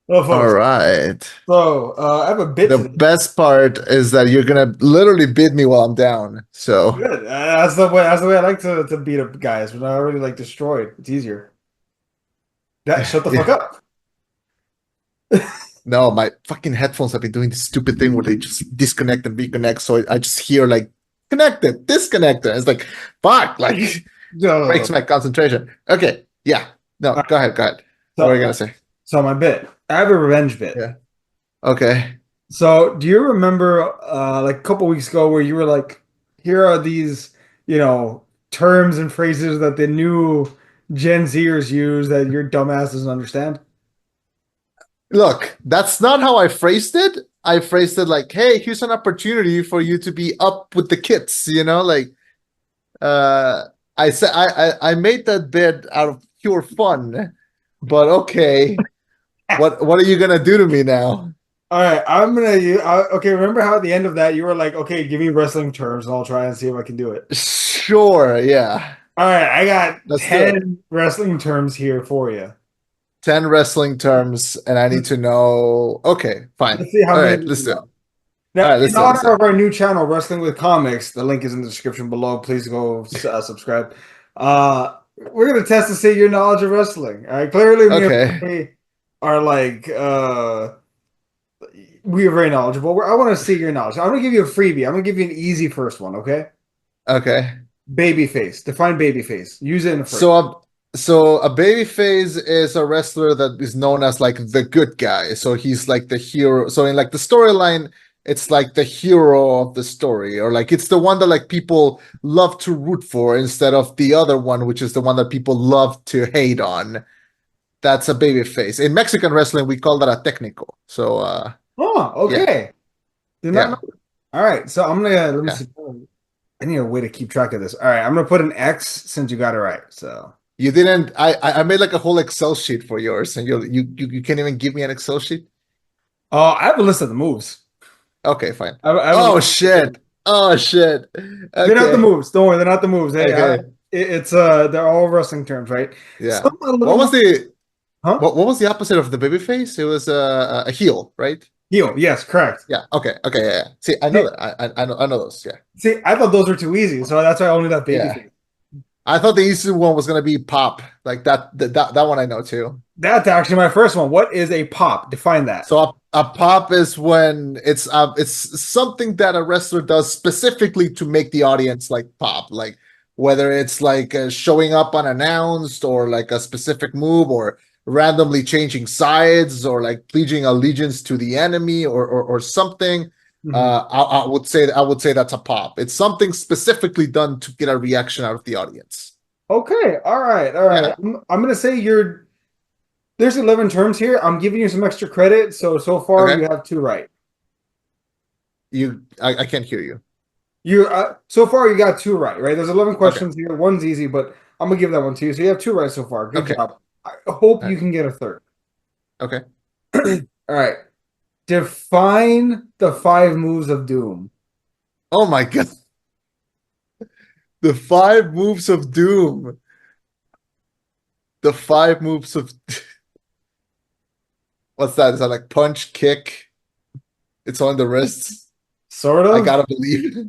Well, All folks. right. So I have a bit The today. best part is that you're gonna literally bid me while I'm down. So Good. That's the way. That's the way I like to beat up guys. When I already like destroyed, it's easier. That shut the fuck yeah. up. No, my fucking headphones have been doing this stupid thing where they just disconnect and reconnect. So I just hear like connected, disconnected. It's like fuck, like breaks So, my concentration. Okay. Yeah. No, uh, go ahead, go ahead. What are you so, gonna say? so my bit. I have a revenge bit. Yeah. Okay. So, do you remember like a couple weeks ago where you were like, "Here are these, terms and phrases that the new Gen Zers use that your dumbass doesn't understand." Look, that's not how I phrased it. I phrased it like, hey, here's an opportunity for you to be up with the kids, like Uh, I said I made that bit out of pure fun, but okay. What are you gonna do to me now? All right, I'm gonna use. Okay, remember how at the end of that you were like, "Okay, give me wrestling terms, and I'll try and see if I can do it." Sure, yeah. All right, I got Let's do it. 10 wrestling terms here for you. 10 wrestling terms, and I need to know. Okay, fine. Let's see how All many right, you let's can do it. go. All Now, right, let's in do it. Let's do honor it. of our new channel, Wrestling with Comics, the link is in the description below. Please go subscribe. We're gonna test to see your knowledge of wrestling. All right, clearly me and Okay. Ray are like we are very knowledgeable. I want to see your knowledge. I'm gonna give you a freebie. I'm gonna give you an easy first one. Okay, Okay. babyface. Define babyface. Use it in the first. So a babyface is a wrestler that is known as like the good guy. So he's like the hero. So in like the storyline, it's like the hero of the story, or like it's the one that like people love to root for instead of the other one, which is the one that people love to hate on. That's a babyface. In Mexican wrestling, we call that a technical. So Oh, yeah, okay. Did not know. yeah, All right, so I'm gonna let me yeah. see. I need a way to keep track of this. All right, I'm gonna put an X since you got it right. So, You didn't. I made like a whole Excel sheet for yours, and you can't even give me an Excel sheet. oh, I have a list of the moves. Okay, fine. I have a Oh list. shit. Oh shit. They're not the Okay. moves. Don't worry, they're not the moves. Okay. It's they're all wrestling terms, right? Yeah. Some a little What was more, the huh? what was the opposite of the baby face? It was a heel, right? Heel. Yes, correct. Yeah. Okay. Okay. Yeah. Yeah. See, I know See, that. I know those. Yeah. see, I thought those were too easy, so that's why I only left Yeah. babyface. I thought the easy one was gonna be pop. Like that one I know too. That's actually my first one. What is a pop? Define that. So a pop is when it's something that a wrestler does specifically to make the audience like pop, like whether it's like showing up unannounced or like a specific move or randomly changing sides or like pledging allegiance to the enemy or something. Mhm. I would say that's a pop. It's something specifically done to get a reaction out of the audience. Okay, all right, all right. Yeah, I'm gonna say you're there's 11 terms here. I'm giving you some extra credit, so far you okay. have two right. I can't hear you. You so far you got two right, right? There's 11 Okay, questions here. One's easy, but I'm gonna give that one to you. So you have two right so far. Good okay, job. I hope all you right, can get a third. okay. All right. Define the five moves of doom. Oh my god. The five moves of doom. The five moves of what's that? Is that like punch, kick? It's on the wrists. Sort I of. gotta believe it.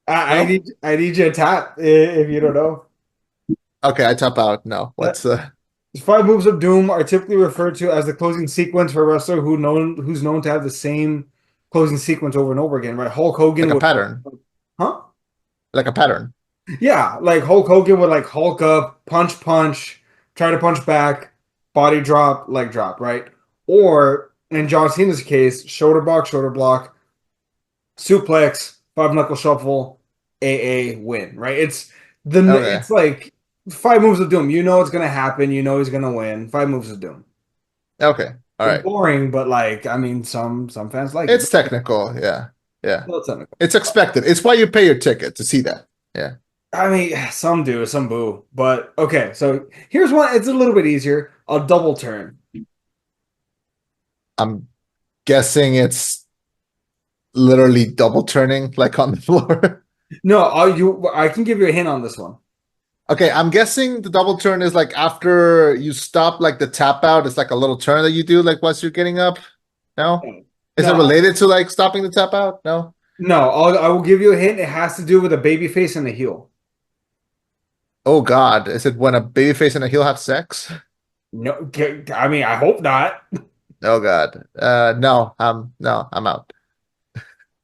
I No? need you to tap if you don't know. Okay, I tap out. No. Uh, What's Five moves of doom are typically referred to as the closing sequence for a wrestler who's known to have the same closing sequence over and over again, right? Hulk like Hogan a would, pattern? huh? Like a pattern. Yeah, like Hulk Hogan would like Hulk up, punch, punch, try to punch back, body drop, leg drop, right? Or in John Cena's case, shoulder block, suplex, five knuckle shuffle, AA win, right? Okay. it's like five moves of doom. You know it's gonna happen. You know he's gonna win. Five moves of doom. Okay. All It's right. boring, but like I mean, some fans like it. It's technical. Yeah. Yeah. Well, it's technical. It's expected. It's why you pay your ticket to see that. Yeah. I mean, some do, some boo. But okay, so here's one. It's a little bit easier. A double turn. I'm guessing it's literally double turning like on the floor. No, I can give you a hint on this one. Okay, I'm guessing the double turn is like after you stop like the tap out, it's like a little turn that you do like once you're getting up. No? Is it No, related to like stopping the tap out? No? no. I will give you a hint. It has to do with a baby face and a heel. Oh God. Is it when a babyface and a heel have sex? No, I mean, I hope not. Oh God. No, I'm out.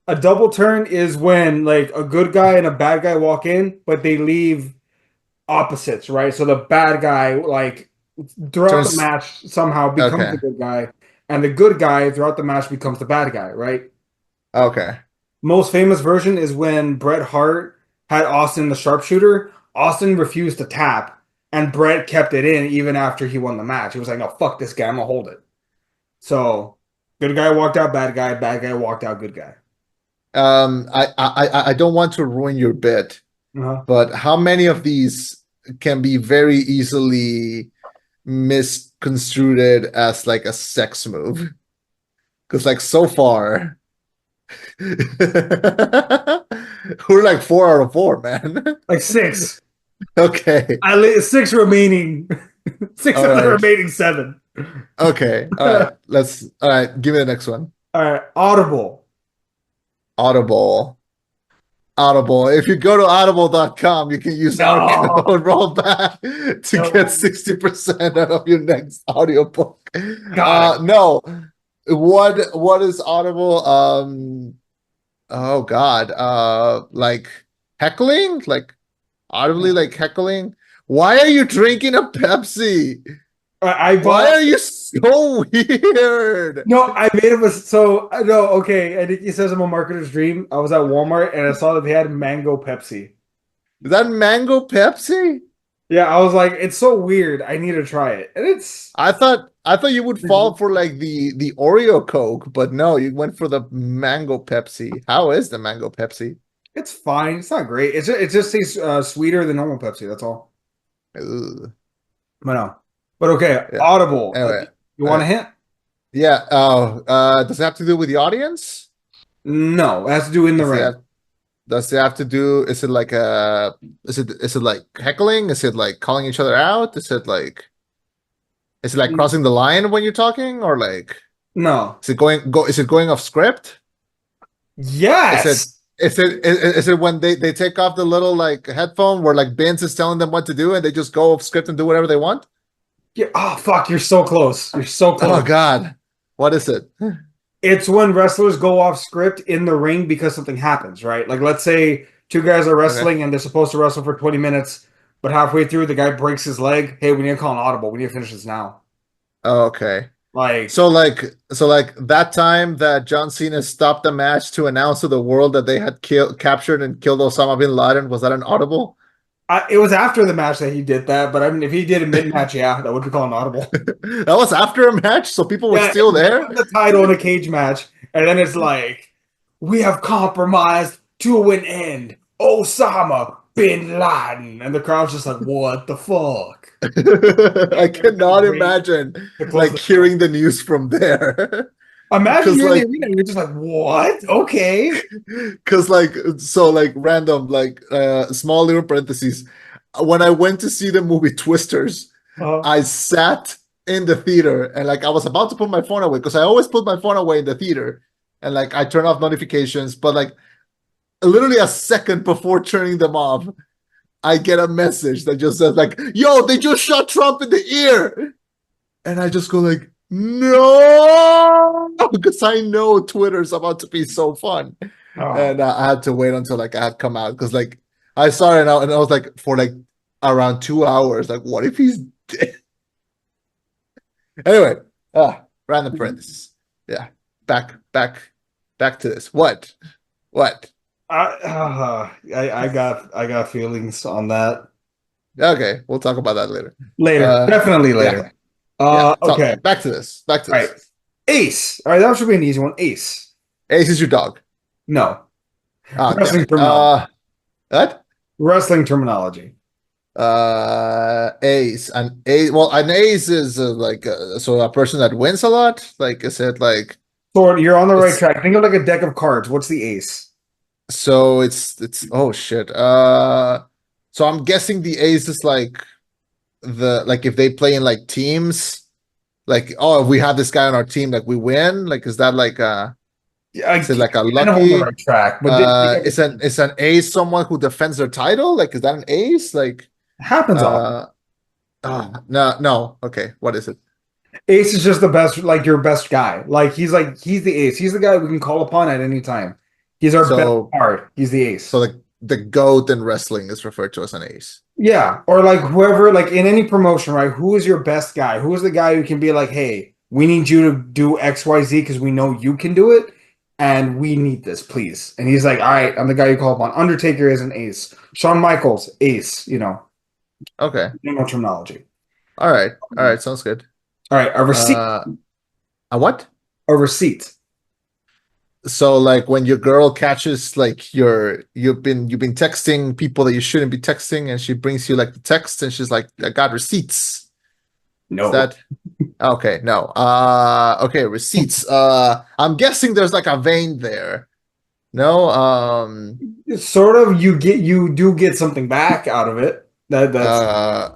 A double turn is when like a good guy and a bad guy walk in, but they leave opposites, right? So the bad guy, like throughout the Turns match, somehow becomes okay. the good guy, and the good guy throughout the match becomes the bad guy, right? Okay. Most famous version is when Bret Hart had Austin the sharpshooter. Austin refused to tap, and Bret kept it in even after he won the match. He was like, "No, fuck this guy, I'm gonna hold it." So, good guy walked out, bad guy walked out, good guy. I don't want to ruin your bit, Uh-huh. but how many of these can be very easily misconstrued as like a sex move? Because like so far, we're like 4 out of 4, man. Like six. Okay. Six remaining. Six All of the right. remaining seven. Okay. All right. All right. Give me the next one. All right, Audible. Audible. Audible. If you go to audible.com, you can use our No, code rollback to get no, 60% of your next audiobook. got it. No. What is Audible? Oh God. Like heckling? Like audibly like heckling? Why are you drinking a Pepsi? I Why bought. are you so weird? No, I made him a so no. Okay, I think he says I'm a marketer's dream. I was at Walmart and I saw that they had mango Pepsi. Is that mango Pepsi? Yeah, I was like, it's so weird. I need to try it, and it's I thought you would fall for like the Oreo Coke, but no, you went for the mango Pepsi. How is the mango Pepsi? it's fine. It's not great. It just tastes sweeter than normal Pepsi. That's all. Ugh. But no. But okay, Yeah. Audible. Anyway, You want a hint? yeah. Oh, does it have to do with the audience? No, it has to do in the Does it ring. have, does it have to do? Is it like is it like heckling? Is it like calling each other out? Is it like crossing the line when you're talking, or like No. is it going off script? Is it Yes. is it when they take off the little like headphone where like Vince is telling them what to do and they just go off script and do whatever they want? Yeah. Oh fuck, you're so close. You're so Oh close. God, what is it? It's when wrestlers go off script in the ring because something happens, right? Like let's say two guys are Okay. wrestling and they're supposed to wrestle for 20 minutes, but halfway through the guy breaks his leg. Hey, we need to call an audible. We need to finish this now. Oh, okay. Like So like that time that John Cena stopped the match to announce to the world that they had captured and killed Osama bin Laden, was that an audible? it was after the match that he did that, but I mean if he did a mid-match, yeah, that would be called an audible. That was after a match, so people were Yeah, still he there. won the title in a cage match, and then it's like, we have compromised to an end. Osama bin Laden. And the crowd's just like, what the fuck? I It would be cannot great imagine to close like the show. hearing the news from there. Imagine Because you're in the like arena and you're just like, what? Okay. because like so like random like small little parentheses. When I went to see the movie Twisters, Uh, I sat in the theater and like I was about to put my phone away because I always put my phone away in the theater and like I turn off notifications, but like literally a second before turning them off, I get a message that just says like, "Yo, they just shot Trump in the ear," and I just go like, "No," because I know Twitter's about to be so fun, oh, and I had to wait until like I had come out because like I saw it out and I was like for like around 2 hours, like, what if he's dead? Anyway, random parentheses. Yeah, back to this. What? I got feelings on that. Okay, we'll talk about that later. Later. Definitely Yeah, later. yeah. Okay. Back to this. Back to All right. this. Ace. All right, that should be an easy one. Ace. Ace is your dog. No. Ah, damn Wrestling it. terminology. What? Wrestling terminology. Ace. An ace is like so a person that wins a lot. Like I said, like Sword, you're on the right it's track. Think of like a deck of cards. What's the ace? so it's oh shit. So I'm guessing the ace is like if they play in like teams, like, oh, if we have this guy on our team, like we win. Like, is that like Yeah, is it like a kind of on the lucky? right track, but they got Is an ace someone who defends their title? Like, is that an ace? Like, happens often. uh, no, no. Okay, what is it? Ace is just the best, like your best guy. Like he's the ace. He's the guy we can call upon at any time. He's our best So, card. He's the so ace. the goat in wrestling is referred to as an ace. Yeah, or like whoever, like in any promotion, right? Who is your best guy? Who is the guy who can be like, hey, we need you to do X, Y, Z because we know you can do it, and we need this, please. And he's like, all right, I'm the guy you call upon. Undertaker is an ace. Shawn Michaels, ace. Okay. No terminology. All right. Sounds good. All right, a receipt. Uh, a what? A receipt. So like when your girl catches like you've been texting people that you shouldn't be texting, and she brings you like the text, and she's like, I got receipts. Is No. that okay? No. Okay, receipts. I'm guessing there's like a vein there. No. Sort of. You do get something back out of it. That's Uh,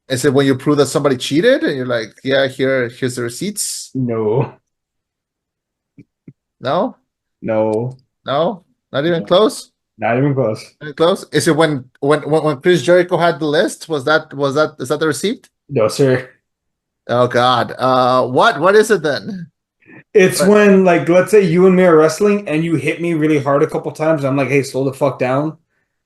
is it when you prove that somebody cheated and you're like, yeah, here's the receipts? no, No, no, no, not even no, close. not even close. Not even close. Is it when Chris Jericho had the list? Is that the receipt? No, sir. Oh God. What is it then? It's But when, like, let's say you and me are wrestling and you hit me really hard a couple times. I'm like, hey, slow the fuck down.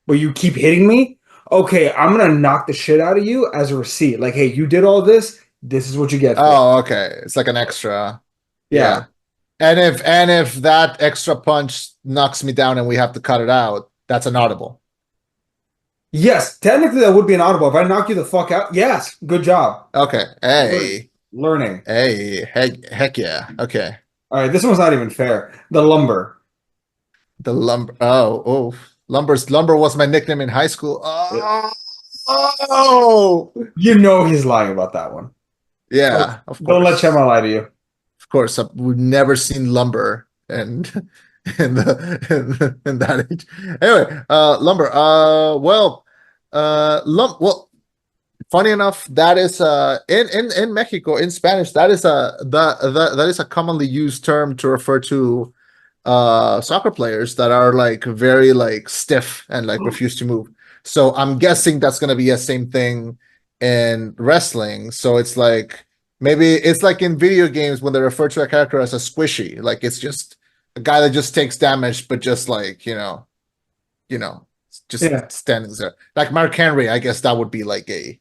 But you keep hitting me. Okay, I'm gonna knock the shit out of you as a receipt. Like, hey, you did all this. This is what you get for it. oh, okay. It's like an extra. Yeah. Yeah. And if that extra punch knocks me down and we have to cut it out, that's an audible. Yes, technically that would be an audible. If I knock you the fuck out, yes, good job. Okay. Hey. Learning. Heck yeah. Okay. All right, this one's not even fair. The lumber. The lumber. Lumber was my nickname in high school. Oh, You know he's lying about that one. Like, yeah, of don't let course. Chema lie to you. Of course. We've never seen lumber and in that age. Anyway, lumber. Well, funny enough, that is in Mexico in Spanish, that is that is a commonly used term to refer to soccer players that are like very like stiff and like refuse to move. So I'm guessing that's gonna be a same thing in wrestling. So it's like maybe it's like in video games when they refer to a character as a squishy, like it's just a guy that just takes damage, but just like you know, Yeah. just standing there. Like Mark Henry, I guess that would be like a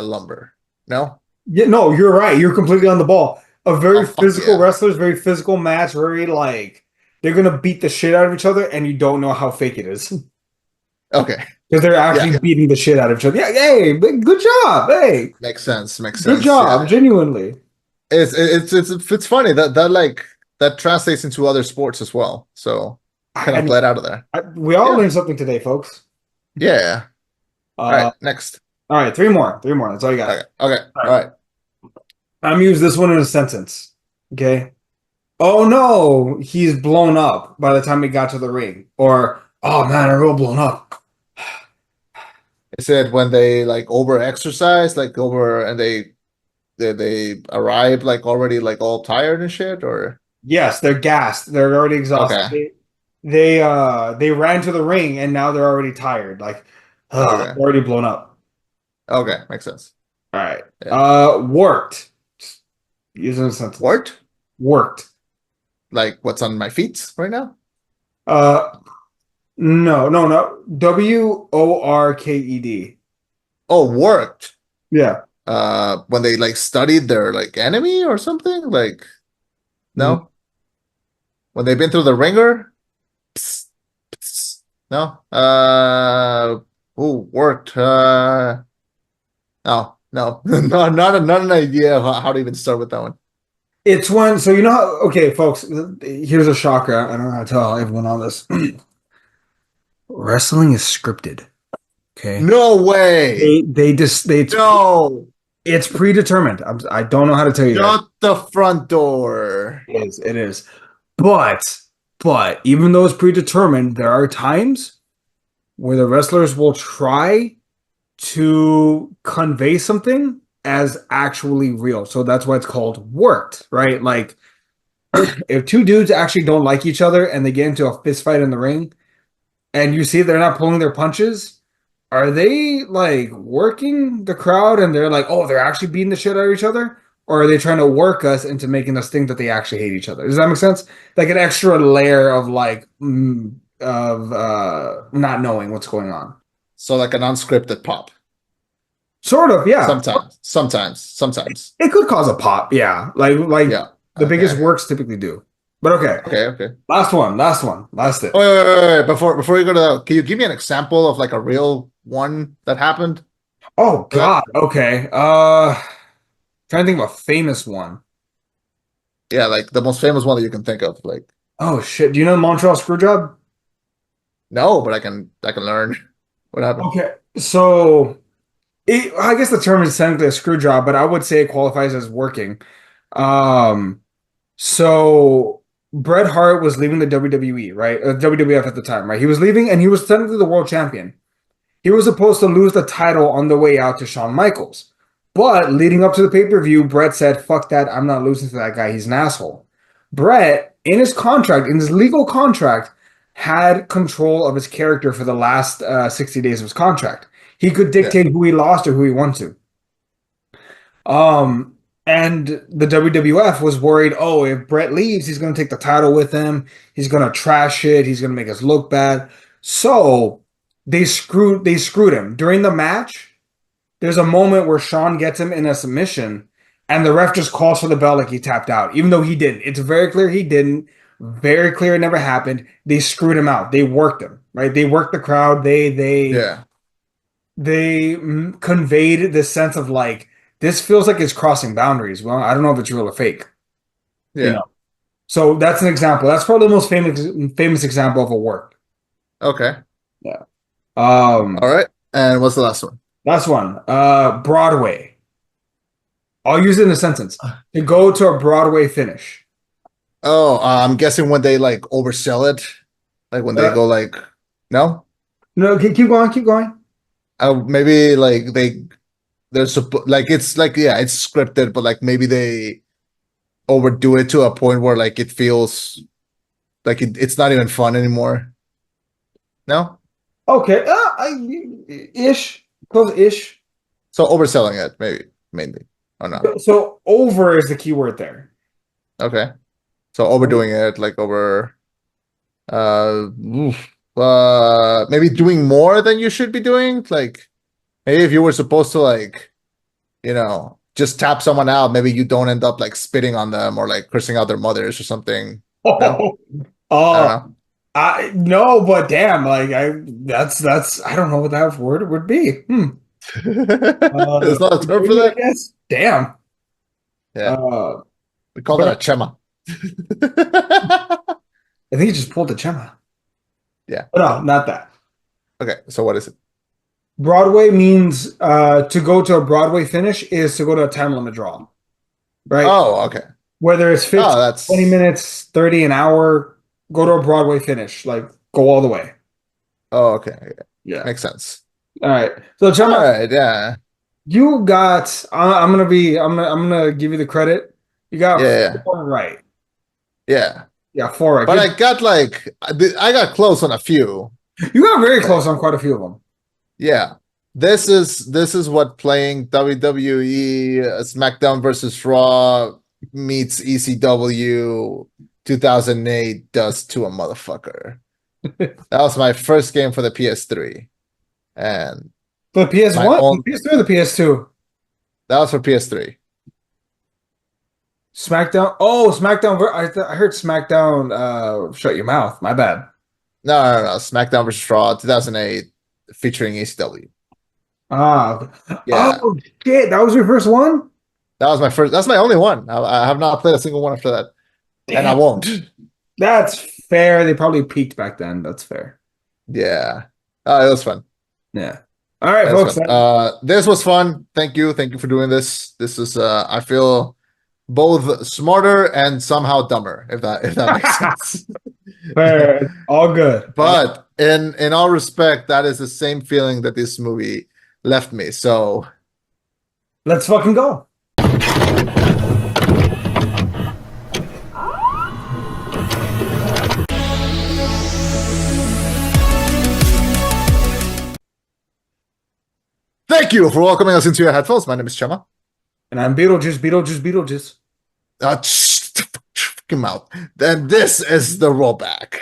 lumber. No? Yeah, no, you're right. You're completely on the ball. A Oh very fuck physical yeah. wrestlers, very physical match, very like they're gonna beat the shit out of each other, and you don't know how fake it is Okay. because they're Yeah, actually beating the shit out of each other. Yeah, hey, good job, hey, makes sense. Makes good sense. job, Yeah. genuinely. It's funny that like that translates into other sports as well. So kind I of mean, bled out of there. we all Yeah. learned something today, folks. Yeah. All right. Uh, Next. all right, three more. That's all you got. Okay. Okay. All All right, right. I'm gonna use this one in a sentence. Okay. Oh no, he's blown up by the time he got to the ring, or oh man, I'm real blown up. It said when they like over exercise, like over and they arrive like already like all tired and shit, or Yes, they're gassed. They're already exhausted. okay. They ran to the ring and now they're already tired. Like, Okay. already blown up. Okay. Makes sense. All right. Yeah. Worked. Using a sentence. Wart? Worked. Like what's on my feet right now? Uh, no. Worked. Oh, worked. Yeah. When they like studied their like enemy or something? Like Mm. no? When they've been through the ringer? Psst, psst. No. Oh, worked. No, no, no, not an idea how to even start with that one. It's when, so you know how, okay, folks, here's a shocker. I don't know how to tell everyone all this. Wrestling is scripted. Okay. No way. They just, No. it's predetermined. I don't know how to tell you guys. Shut the front door. It is. But even though it's predetermined, there are times where the wrestlers will try to convey something as actually real. So that's why it's called worked, right? Like if two dudes actually don't like each other and they get into a fist fight in the ring and you see they're not pulling their punches, are they like working the crowd and they're like, oh, they're actually beating the shit out of each other? Or are they trying to work us into making us think that they actually hate each other? Does that make sense? Like an extra layer of like of not knowing what's going on. So like an unscripted pop. Sort of, yeah. Sometimes. It could cause a pop, yeah. Like Yeah. the biggest Okay. works typically do. But okay. Okay. Last it. Oh, wait. Before you go to that, can you give me an example of like a real one that happened? Oh For that? God. Okay. Trying to think of a famous one. Yeah, like the most famous one that you can think of. Like, Oh shit. Do you know the Montreal Screwjob? no, but I can learn what happened. Okay. So I guess the term is technically a screw job, but I would say it qualifies as working. Um, so Bret Hart was leaving the WWE, right? WWF at the time, right? He was leaving and he was technically the world champion. He was supposed to lose the title on the way out to Shawn Michaels. But leading up to the pay-per-view, Bret said, fuck that, I'm not losing to that guy. He's an asshole. Bret, in his contract, in his legal contract, had control of his character for the last 60 days of his contract. He could Yeah, dictate who he lost or who he won to. Um, and the WWF was worried, oh, if Bret leaves, he's going to take the title with him. He's going to trash it. He's going to make us look bad. So they screwed him. During the match, there's a moment where Shawn gets him in a submission, and the ref just calls for the bell like he tapped out, even though he didn't. It's very clear he didn't. Very clear it never happened. They screwed him out. They worked him, right? They worked the crowd. yeah, They conveyed this sense of like this feels like it's crossing boundaries. Well, I don't know if it's real or fake, you yeah. know. So that's an example. That's probably the most famous example of a work. Okay. Yeah. All right. And what's the last one? Last one. Broadway. I'll use it in a sentence. To go to a Broadway finish. Oh, I'm guessing when they like oversell it, like when they Uh, go like, no, no, keep going, keep going. maybe like like it's like yeah, it's scripted, but like maybe they overdo it to a point where like it feels like it's not even fun anymore. No, Okay, ish, close-ish. so overselling it maybe mainly or not. So over is the key word there. Okay, so overdoing it like over oof, maybe doing more than you should be doing. Like maybe if you were supposed to like just tap someone out, maybe you don't end up like spitting on them or like cursing out their mothers or something. No, I Oh, don't I no, but damn, like that's I don't know what that word would be. know. There's not a term for Maybe I that. guess. Damn. Yeah, Uh, we call that a but chema. I think he just pulled the Chema. Yeah. But no, not that. Okay. So what is it? Broadway means to go to a Broadway finish is to go to a time limit draw, right? Oh, okay. Whether it's Oh, 15, 20 that's. minutes, 30 an hour, go to a Broadway finish, like go all the way. Oh, okay. Yeah. Makes sense. All right. So All Chema, right. Yeah. you got I'm gonna give you the credit. You got Yeah. four right. Yeah. Yeah, four right. But Good. I got like I got close on a few. You got very close Like, on quite a few of them. yeah. This is what playing WWE SmackDown versus Raw meets ECW 2008 does to a motherfucker. That was my first game for the PS3, and The my PS1, the own PS3 or the PS2? that was for PS3. SmackDown. Oh, SmackDown. I heard SmackDown. Shut your mouth. My bad. No. SmackDown versus Raw 2008 featuring ECW. Ah. Yeah, Oh shit! That was your first one. that was my first. That's my only one. I have not played a single one after that, and I Damn. won't. That's fair. They probably peaked back then. That's fair. Yeah, it was fun. Yeah. All right, It was folks. fun. This was fun. Thank you for doing this. This is I feel both smarter and somehow dumber, if that makes sense. Fair. All good. All But in all respect, that is the same feeling that this movie left me. So Let's fucking go. thank you for welcoming us into your headphones. My name is Chema. And I'm Beetlejuice, Beetlejuice, Beetlejuice. Fucking mouth. Then this is the rollback.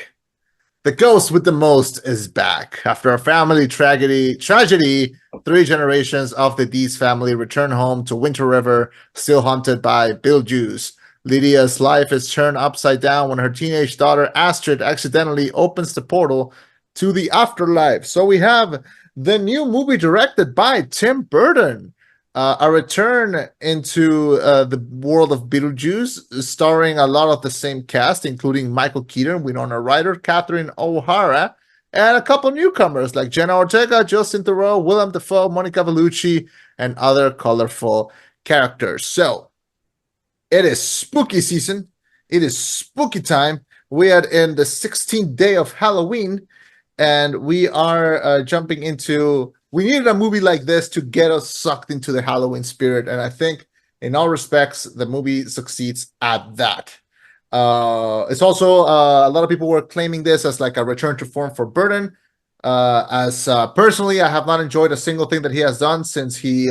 The ghost with the most is back. After a family tragedy, 3 generations of the Dees family return home to Winter River, still haunted by Beetlejuice. Lydia's life is turned upside down when her teenage daughter Astrid accidentally opens the portal to the afterlife. So we have the new movie directed by Tim Burton. A return into the world of Beetlejuice, starring a lot of the same cast, including Michael Keaton, Winona Ryder, Catherine O'Hara, and a couple newcomers like Jenna Ortega, Justin Theroux, Willem Dafoe, Monica Bellucci, and other colorful characters. So it is spooky season. It is spooky time. We are in the 16th day of Halloween, and we are jumping into. We needed a movie like this to get us sucked into the Halloween spirit, and I think, in all respects, the movie succeeds at that. It's also a lot of people were claiming this as like a return to form for Burton. As personally, I have not enjoyed a single thing that he has done since he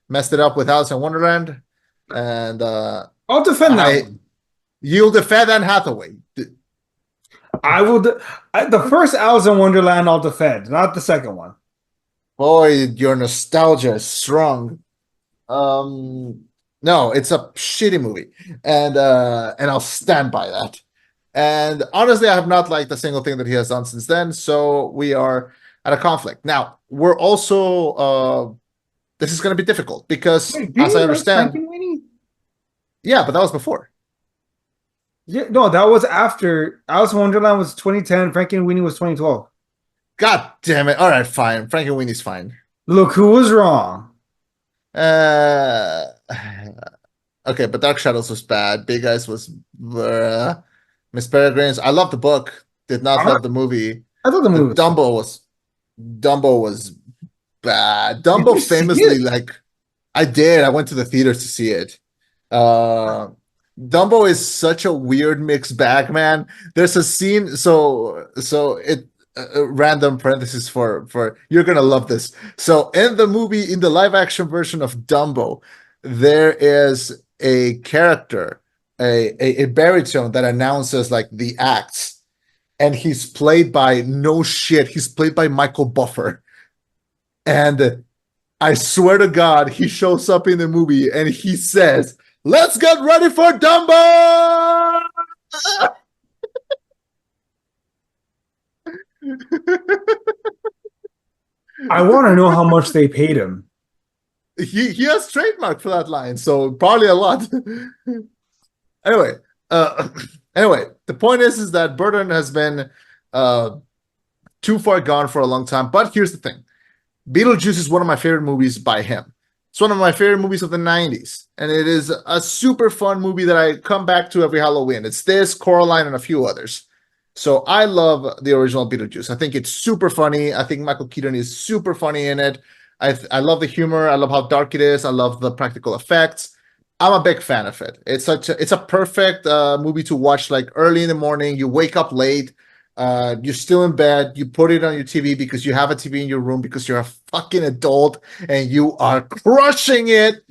messed it up with Alice in Wonderland, and I'll defend that one. You'll defend Anne Hathaway. I will. The first Alice in Wonderland, I'll defend, not the second one. Boy, your nostalgia is strong. No, it's a shitty movie, and I'll stand by that. And honestly, I have not liked a single thing that he has done since then. So we are at a conflict. Now, we're also this is going to be difficult because, Wait, as I like understand, Frankenweenie? yeah, but that was before. Yeah, no, that was after Alice in Wonderland was 2010. Frankenweenie was 2012. God damn it! All right, fine. Frankenweenie's fine. Look who was wrong. Uh, okay, but Dark Shadows was bad. Big Eyes was Miss Peregrine's. I love the book. Did not love the movie. I thought the The movie was Dumbo was bad. Did Dumbo you see famously, it? like, I did. I went to the theaters to see it. Dumbo is such a weird mixed bag, man. There's a scene. So it random parenthesis for you're gonna love this. So in the movie, in the live action version of Dumbo, there is a character, a baritone that announces like the acts, and he's played by no shit. He's played by Michael Buffer, and I swear to God, he shows up in the movie and he says, "Let's get ready for Dumbo." I want to know how much they paid him. He has trademark for that line, so probably a lot. Anyway, uh, anyway, the point is that Burton has been too far gone for a long time. But here's the thing: Beetlejuice is one of my favorite movies by him. It's one of my favorite movies of the 90s, and it is a super fun movie that I come back to every Halloween. It's this, Coraline, and a few others. So I love the original Beetlejuice. I think it's super funny. I think Michael Keaton is super funny in it. I love the humor. I love how dark it is. I love the practical effects. I'm a big fan of it. It's a perfect movie to watch like early in the morning. You wake up late. You're still in bed. You put it on your TV because you have a TV in your room because you're a fucking adult and you are crushing it.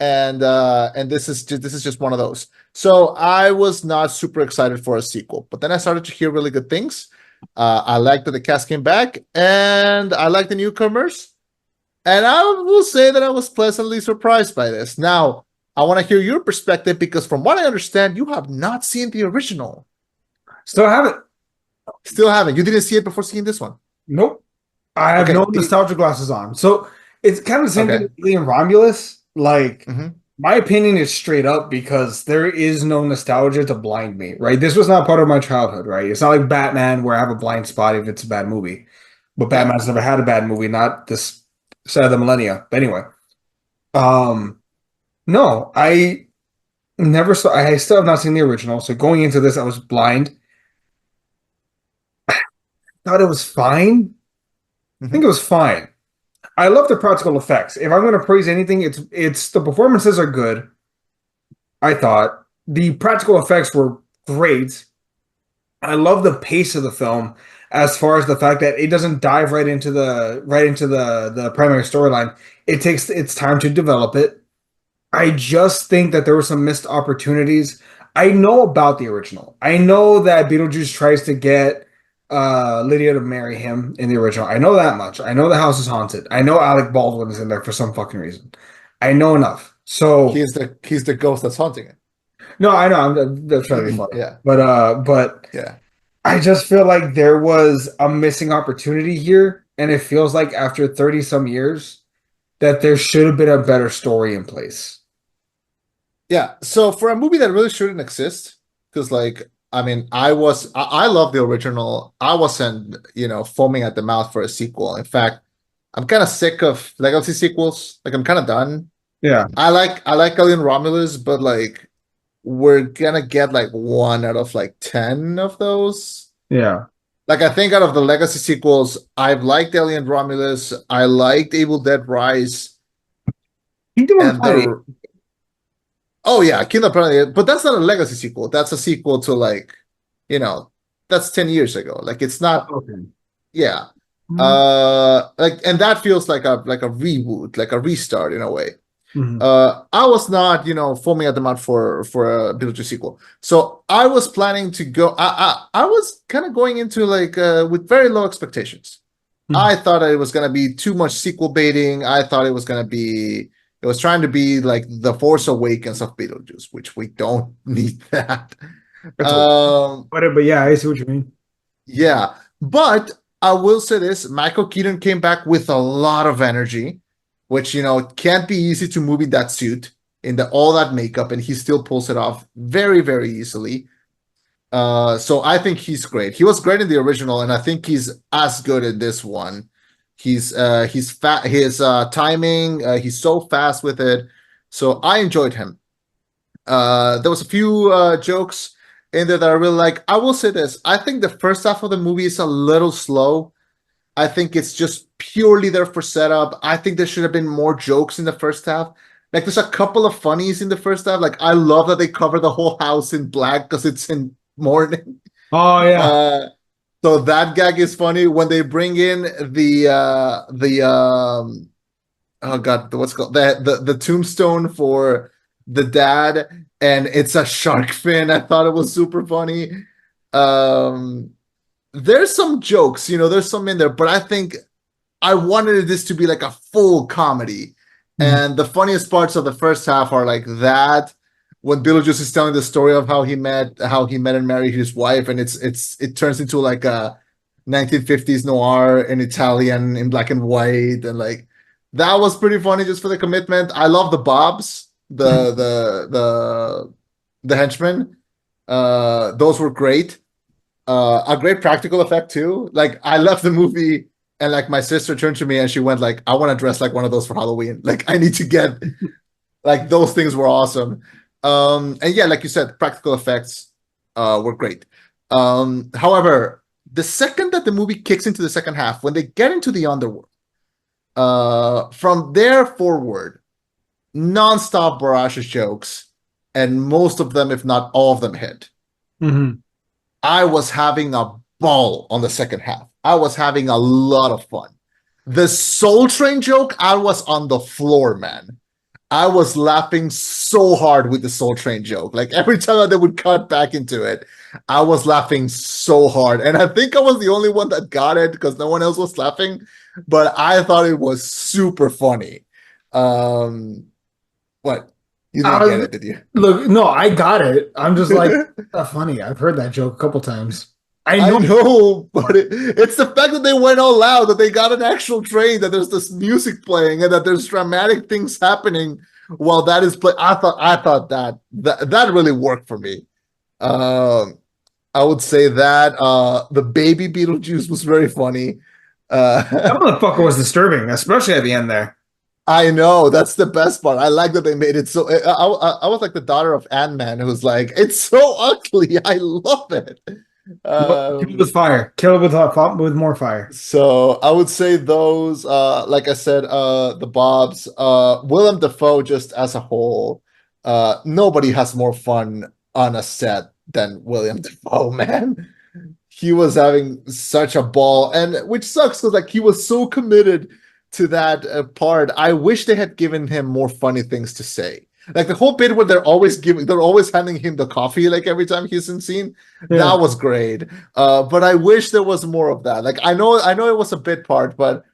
And this is just one of those. So I was not super excited for a sequel, but then I started to hear really good things. I liked that the cast came back, and I like the newcomers. And I will say that I was pleasantly surprised by this. Now, I want to hear your perspective because, from what I understand, you have not seen the original. Still haven't. Still haven't. You didn't see it before seeing this one. Nope. I have no nostalgia glasses on. So it's kind of the same thing with Lee and Romulus. Like, my opinion is straight up because there is no nostalgia to blind me, right? This was not part of my childhood, right? It's not like Batman where I have a blind spot if it's a bad movie. But Batman's never had a bad movie, not this side of the millennia. But anyway, no, I never saw. I still have not seen the original. So going into this, I was blind. thought it was fine. I think it Mhm. was fine. I love the practical effects. If I'm going to praise anything, it's the performances are good. I thought the practical effects were great. I love the pace of the film as far as the fact that it doesn't dive right into the primary storyline. It takes its time to develop it. I just think that there were some missed opportunities. I know about the original. I know that Beetlejuice tries to get Lydia to marry him in the original. I know that much. I know the house is haunted. I know Alec Baldwin is in there for some fucking reason. I know enough. So He's the ghost that's haunting no, I know that's trying to be it. funny. Yeah, But yeah. I just feel like there was a missing opportunity here, and it feels like after 30 some years that there should have been a better story in place. Yeah, so for a movie that really shouldn't exist, because like I mean, I love the original. I wasn't, foaming at the mouth for a sequel. In fact, I'm kind of sick of legacy sequels. Like I'm kind of done. Yeah, I like Alien Romulus, but like we're gonna get like one out of like 10 of those. yeah. Like I think out of the legacy sequels, I've liked Alien Romulus, I liked Evil Dead Rise, Kingdom of and Planet. the Oh yeah, Kingdom Planet, but that's not a legacy sequel. That's a sequel to like, you know, that's 10 years ago. Like it's not, Okay. yeah. Mhm. Like and that feels like a reboot, like a restart in a way. Mhm. I was not, foaming at the mouth for a Beetlejuice sequel. So I was planning to go I was kind of going into like with very low expectations. Mhm. I thought it was gonna be too much sequel baiting. I thought it was trying to be like the Force Awakens of Beetlejuice, which we don't need that. That's a Um, but yeah, I see what you mean. yeah, but I will say this: Michael Keaton came back with a lot of energy, which can't be easy to move in that suit in the all that makeup, and he still pulls it off very, very easily. So I think he's great. He was great in the original, and I think he's as good in this one. He's fat. His timing. He's so fast with it. So I enjoyed him. There was a few jokes in there that I really like. I will say this: I think the first half of the movie is a little slow. I think it's just purely there for setup. I think there should have been more jokes in the first half. Like there's a couple of funnies in the first half. Like I love that they cover the whole house in black because it's in morning. Oh yeah. Uh, so that gag is funny when they bring in the oh god, what's it called the tombstone for the dad, and it's a shark fin. I thought it was super funny. Um, there's some jokes, there's some in there, but I think I wanted this to be like a full comedy. Mhm. And the funniest parts of the first half are like that when Beetlejuice is telling the story of how he met and married his wife, and it turns into like a 1950s noir in Italian in black and white, and like that was pretty funny just for the commitment. I love the Bobs, the henchmen. Those were great. A great practical effect too. Like I left the movie and like my sister turned to me and she went like, "I want to dress like one of those for Halloween. Like I need to get like those things were awesome." And yeah, like you said, practical effects were great. However, the second that the movie kicks into the second half, when they get into the underworld, from there forward, nonstop barrage jokes, and most of them, if not all of them, hit. Mhm. I was having a ball on the second half. I was having a lot of fun. The Soul Train joke, I was on the floor, man. I was laughing so hard with the Soul Train joke. Like every time that they would cut back into it, I was laughing so hard. And I think I was the only one that got it because no one else was laughing. But I thought it was super funny. Um, what? You didn't I get was, it, did you? look, no, I got it. I'm just like, funny. I've heard that joke a couple times. I I know. know, but it's the fact that they went all out, that they got an actual train, that there's this music playing, and that there's dramatic things happening while that is playing. I thought that really worked for me. Um, I would say that the baby Beetlejuice was very funny. That Uh, motherfucker was disturbing, especially at the end there. I know that's the best part. I like that they made it so. I was like the daughter of Ant-Man, who's like, it's so ugly. I love it. Kill it with Um, fire. Kill it with more fire. so I would say those, like I said, the Bobs, Willem Dafoe just as a whole, nobody has more fun on a set than William Dafoe, man. He was having such a ball, and which sucks because like he was so committed to that part. I wish they had given him more funny things to say. Like the whole bit where they're always handing him the coffee like every time he's in scene. That Yeah. was great. But I wish there was more of that. Like I know it was a bit part, but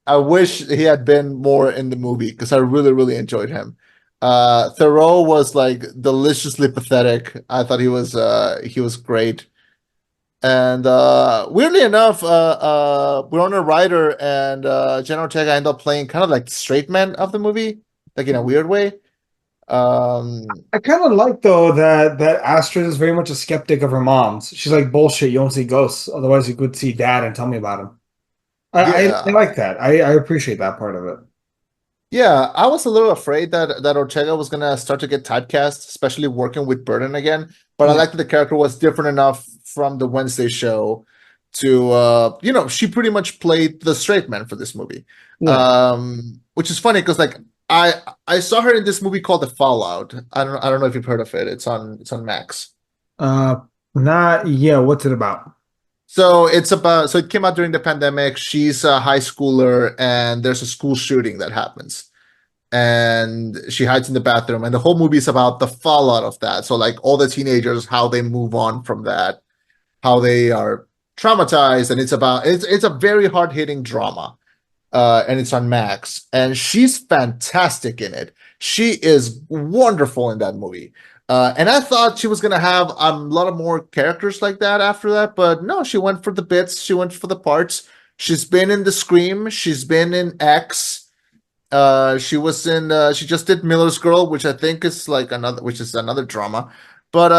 I wish he had been more in the movie because I really, really enjoyed him. Thoreau was like deliciously pathetic. I thought he was great. And weirdly enough, Winona Ryder and Jenna Ortega end up playing kind of like the straight man of the movie, like in a weird way. Um, I kind of like though that Astrid is very much a skeptic of her mom's. She's like bullshit. You don't see ghosts, otherwise you could see dad and tell me about him. I yeah, like that. I appreciate that part of it. yeah. I was a little afraid that Ortega was gonna start to get typecast, especially working with Burden again. But I Yeah, like that the character was different enough from the Wednesday show to she pretty much played the straight man for this movie. yeah. Which is funny because like I I saw her in this movie called The Fallout. I don't know if you've heard of it. It's on Max. Uh, not yeah. What's it about? So it came out during the pandemic. She's a high schooler and there's a school shooting that happens. And she hides in the bathroom and the whole movie is about the fallout of that. So like all the teenagers, how they move on from that, how they are traumatized, and it's a very hard-hitting drama. And it's on Max, and she's fantastic in it. She is wonderful in that movie. And I thought she was gonna have a lot of more characters like that after that, but no, she went for the bits, she went for the parts. She's been in The Scream, she's been in X. She just did Miller's Girl, which I think is like which is another drama. But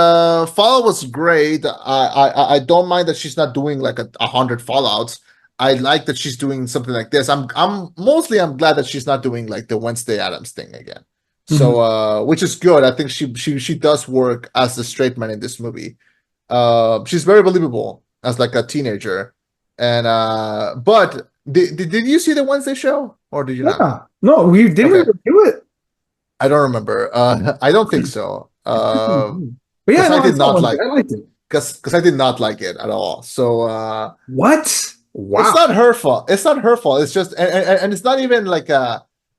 Fallout was great. I don't mind that she's not doing like a hundred Fallouts. I like that she's doing something like this. I'm glad that she's not doing like the Wednesday Adams thing again. So Mhm. which is good. I think she does work as the straight man in this movie. She's very believable as like a teenager. And but did you see the Wednesday show or did you not? Yeah. No, we didn't Okay, review it. I don't remember. I don't think so. But yeah, Because I no, I did saw not one. like I liked it. because I did not like it at all. So What? it's Wow. not her fault. It's not her fault. It's just and it's not even like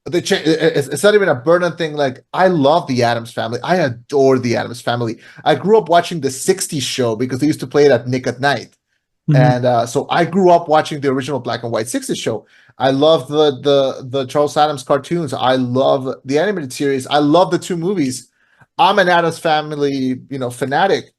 it's not even a burden thing. Like I love the Adams Family. I adore the Adams Family. I grew up watching the '60s show because they used to play it at Nick at Night. Mhm. And so I grew up watching the original black and white '60s show. I love the Charles Adams cartoons. I love the animated series. I love the two movies. I'm an Adams Family, fanatic.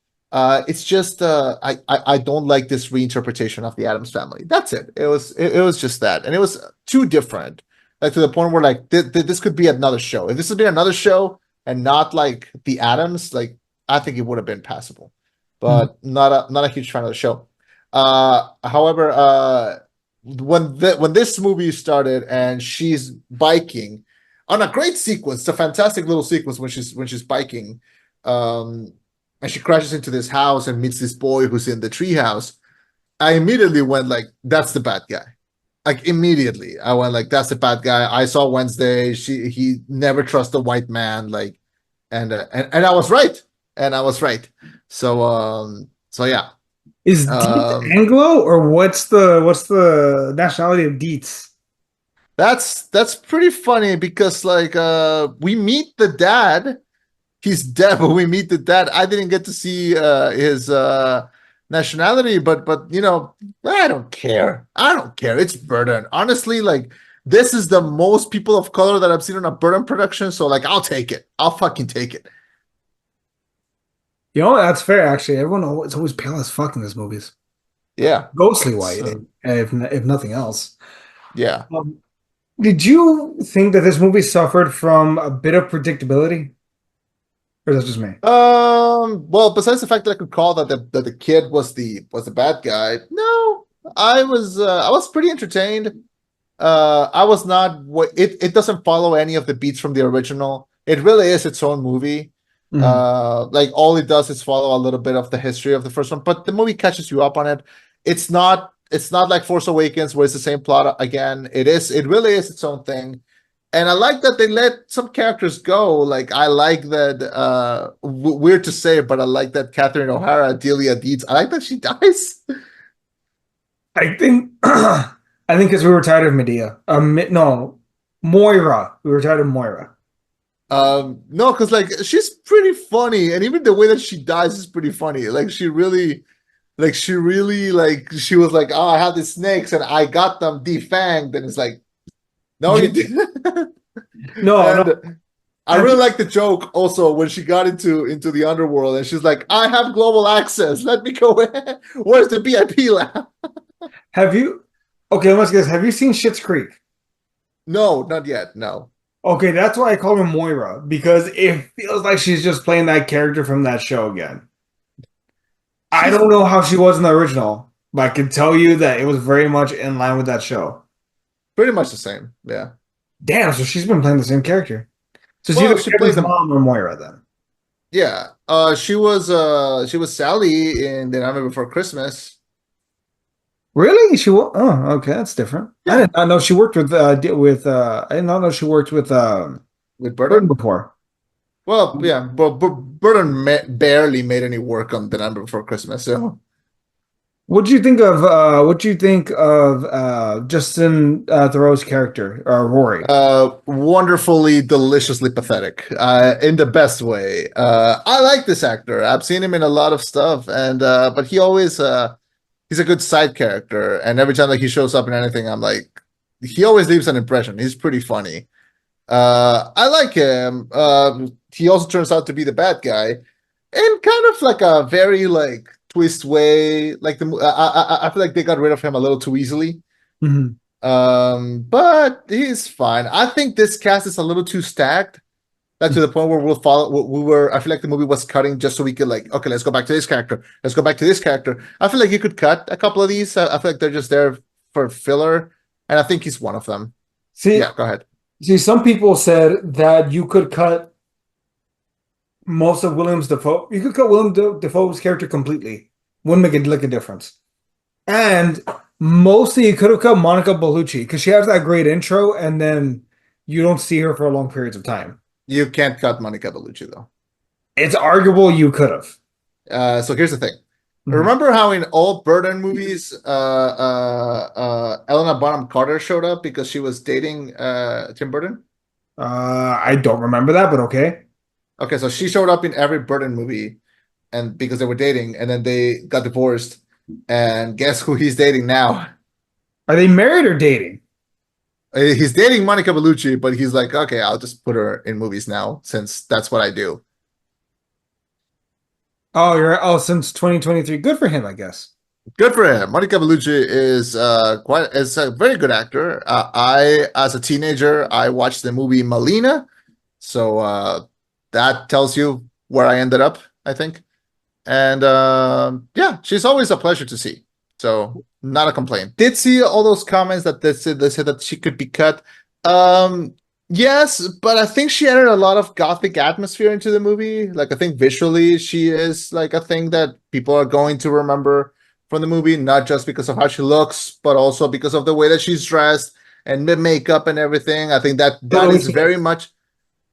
It's just I don't like this reinterpretation of the Adams Family. That's it. It was just that, and it was too different. Like to the point where like this could be another show. If this would be another show and not like the Adams, like I think it would have been passable. Mhm. But not a huge fan of the show. However, when this movie started and she's biking on a great sequence, it's a fantastic little sequence when she's biking, um, and she crashes into this house and meets this boy who's in the treehouse. I immediately went like, "That's the bad guy." Like immediately, I went like, "That's the bad guy." I saw Wednesday. He never trusts a white man. Like, and I was right. And I was right. So yeah. Is Dietz Um, Anglo or what's the nationality of Dietz? that's pretty funny because like we meet the dad. He's dead, but we meet the dad. I didn't get to see his nationality, but I don't care. I don't care. It's Burden. Honestly, like this is the most people of color that I've seen on a Burden production. So like I'll take it. I'll fucking take it. You know, that's fair actually. Everyone is always pale as fuck in these movies. Yeah. Ghostly white, So if nothing else. yeah. Um, did you think that this movie suffered from a bit of predictability? Or is that just me? Well, besides the fact that I could call that the kid was the bad guy, no, I was pretty entertained. I was not. It doesn't follow any of the beats from the original. It really is its own movie. Mhm. Like all it does is follow a little bit of the history of the first one, but the movie catches you up on it. It's not like Force Awakens where it's the same plot again. It really is its own thing. And I like that they let some characters go. Like I like that weird to say, but I like that Catherine O'Hara, Delia Deeds. I like that she dies. I think I think because we were tired of Medea. No, Moira. We were tired of Moira. No, because like she's pretty funny, and even the way that she dies is pretty funny. Like she was like, oh, I have these snakes and I got them defanged, and it's like, no, you didn't. No, no. And I Have really you like the joke also when she got into the underworld and she's like, I have global access. Let me go in. Where's the VIP lab? have you okay, let's guess. Have you seen Schitt's Creek? No, not yet. No. Okay, that's why I call her Moira, because it feels like she's just playing that character from that show again. I She's don't know how she was in the original, but I can tell you that it was very much in line with that show. pretty much the same. Yeah. Damn, so she's been playing the same character. So she's Well, either she played Kevin's them. mom or Moira then. Yeah. She was Sally in The Nightmare Before Christmas. Really? Oh, okay, that's different. I Yeah. did not know she worked I did not know she worked with With Burton Burton. before. Well, yeah, but Burton barely made any work on The Nightmare Before Christmas. So What do you think of Justin Theroux's character, Rory? wonderfully, deliciously pathetic, in the best way. I like this actor. I've seen him in a lot of stuff, and but he's a good side character. And every time like he shows up in anything, I'm like, he always leaves an impression. He's pretty funny. I like him. He also turns out to be the bad guy in kind of like a very like twist way. Like I feel like they got rid of him a little too easily. Mhm. But he's fine. I think this cast is a little too stacked. Like to the point where we'll follow. We were. I feel like the movie was cutting just so we could like, okay, let's go back to this character. Let's go back to this character. I feel like you could cut a couple of these. I feel like they're just there for filler, and I think he's one of them. See, Yeah, go ahead. some people said that you could cut most of Williams Defoe. You could cut Defoe's character completely. Wouldn't make it like a difference. And mostly you could have cut Monica Bellucci because she has that great intro, and then you don't see her for long periods of time. You can't cut Monica Bellucci though. It's arguable you could have. So here's the thing. Mhm. Remember how in all Burton movies, Helena Bonham Carter showed up because she was dating Tim Burton? I don't remember that, but okay. Okay, so she showed up in every Burton movie, and because they were dating, and then they got divorced. And guess who he's dating now? Are they married or dating? He's dating Monica Bellucci, but he's like, okay, I'll just put her in movies now since that's what I do. Oh, since 2023. Good for him, I guess. Good for him. Monica Bellucci is a very good actor. As a teenager, I watched the movie Melina, so that tells you where I ended up, I think. And yeah, she's always a pleasure to see. So not a complaint. Did see all those comments that they said that she could be cut. Um, yes, but I think she added a lot of gothic atmosphere into the movie. Like I think visually she is like a thing that people are going to remember from the movie, not just because of how she looks, but also because of the way that she's dressed and the makeup and everything. I think that So the that way is she very looks. much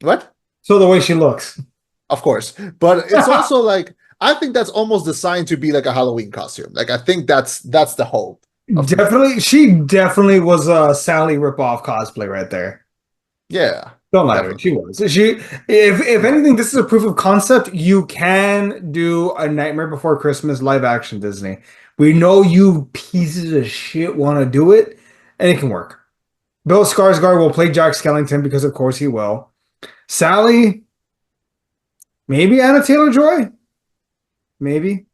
what? So the way she looks. Of course. But it's also like I think that's almost designed to be like a Halloween costume. Like I think that's the hope of the movie. Definitely, she definitely was a Sally ripoff cosplay right there. Yeah, Don't lie to her. She definitely. was. If anything, this is a proof of concept. You can do a Nightmare Before Christmas live action Disney. We know you pieces of shit want to do it, and it can work. Bill Skarsgård will play Jack Skellington because, of course, he will. Sally, maybe Anna Taylor-Joy, maybe.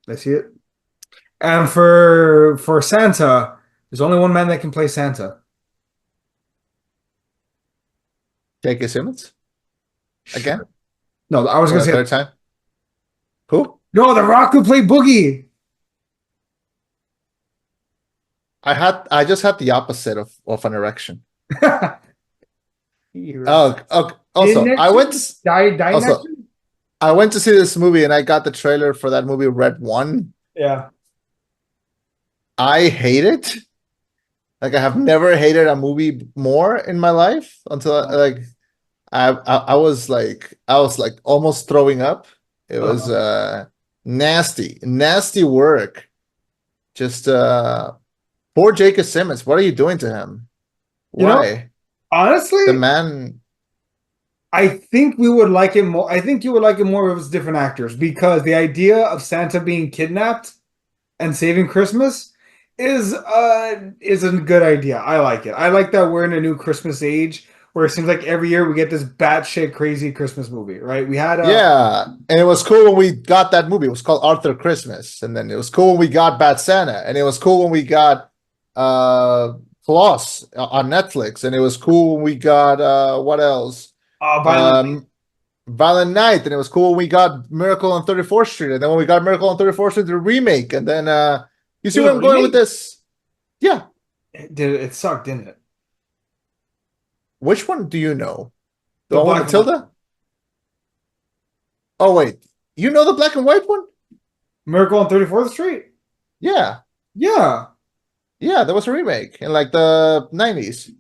I see it. And for Santa, there's only one man that can play Santa. J.K. Simmons again Sure. No, I was for gonna the say third time. Who? no. The Rock could play Boogie. I just had the opposite of an erection. You're Oh, okay. in Also, I next went year? Die next also year? I went to see this movie and I got the trailer for that movie Red One. Yeah. I hate it. Like I have never hated a movie more in my life until like I was like almost throwing up. It was Uh, nasty, nasty work. Just poor Jacob Simmons. What are you doing to him? you know, Why? The honestly, man. I think we would like it more. I think you would like it more if it was different actors because the idea of Santa being kidnapped and saving Christmas is a good idea. I like it. I like that we're in a new Christmas age where it seems like every year we get this batshit crazy Christmas movie, right? We had Yeah, and it was cool when we got that movie. It was called Arthur Christmas, and then it was cool when we got Bad Santa, and it was cool when we got uh Floss on Netflix, and it was cool when we got what else? Violent Night. Um Violent Night, and it was cool when we got Miracle on 34th Street, and then when we got Miracle on 34th Street, the remake, and then you see There where was a I'm going with remake. this? Yeah, It sucked, didn't it? which one do you know? The The one with black and white. Matilda? Oh wait, you know the black and white one? Miracle on 34th Street? Yeah, Yeah. yeah, there was a remake in like the 90s.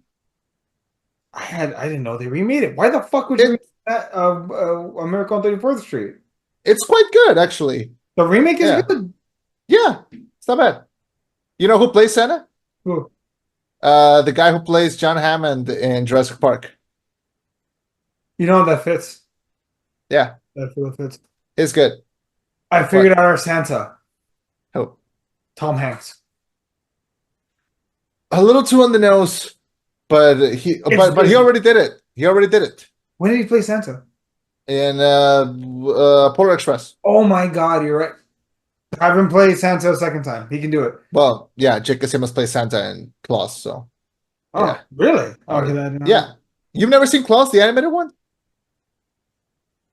I didn't know they remade it. Why the fuck would you remake It that A Miracle on 34th Street? it's quite good actually. The remake is Yeah, good. yeah, it's not bad. You know who plays Santa? Ooh, The guy who plays John Hammond in Jurassic Park. you know that fits. Yeah, That really fits. it's good. I figured What? out our Santa, Oh, Tom Hanks. a little too on the nose, but It's but he Disney. already did it. He already did it When did he play Santa? in Polar Express. Oh my God, you're right. Have him play Santa a second time. He can do it. Well, yeah, J.K. Simmons plays Santa and Claus, so Oh, yeah, really? Okay, already. that I didn't know. Yeah, you've never seen Claus, the animated one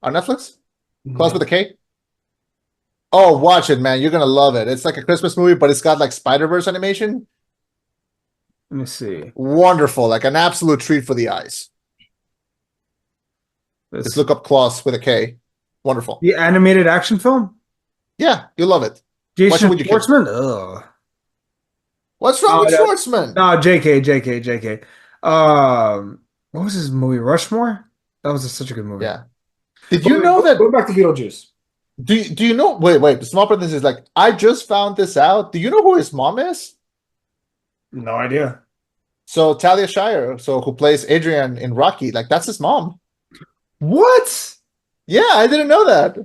on Netflix? Claus with No. a K. Oh, watch it, man. You're gonna love it. It's like a Christmas movie, but it's got like Spider-Verse animation. Let me see. Wonderful, like an absolute treat for the eyes. Just This look up Claus with a K. Wonderful. the animated action film? Yeah, you love it. Watch it Jason with your kids. Schwartzman? Ugh. What's wrong No, with Schwartzman? no, JK. What was his movie? Rushmore? That was such a good movie. Yeah. Did But you know go that? back to Beetlejuice. Do you know? Wait. The small parenthesis is like I just found this out. Do you know who his mom is? No idea. So Talia Shire, so who plays Adrian in Rocky, like that's his mom. What? Yeah, I didn't know that.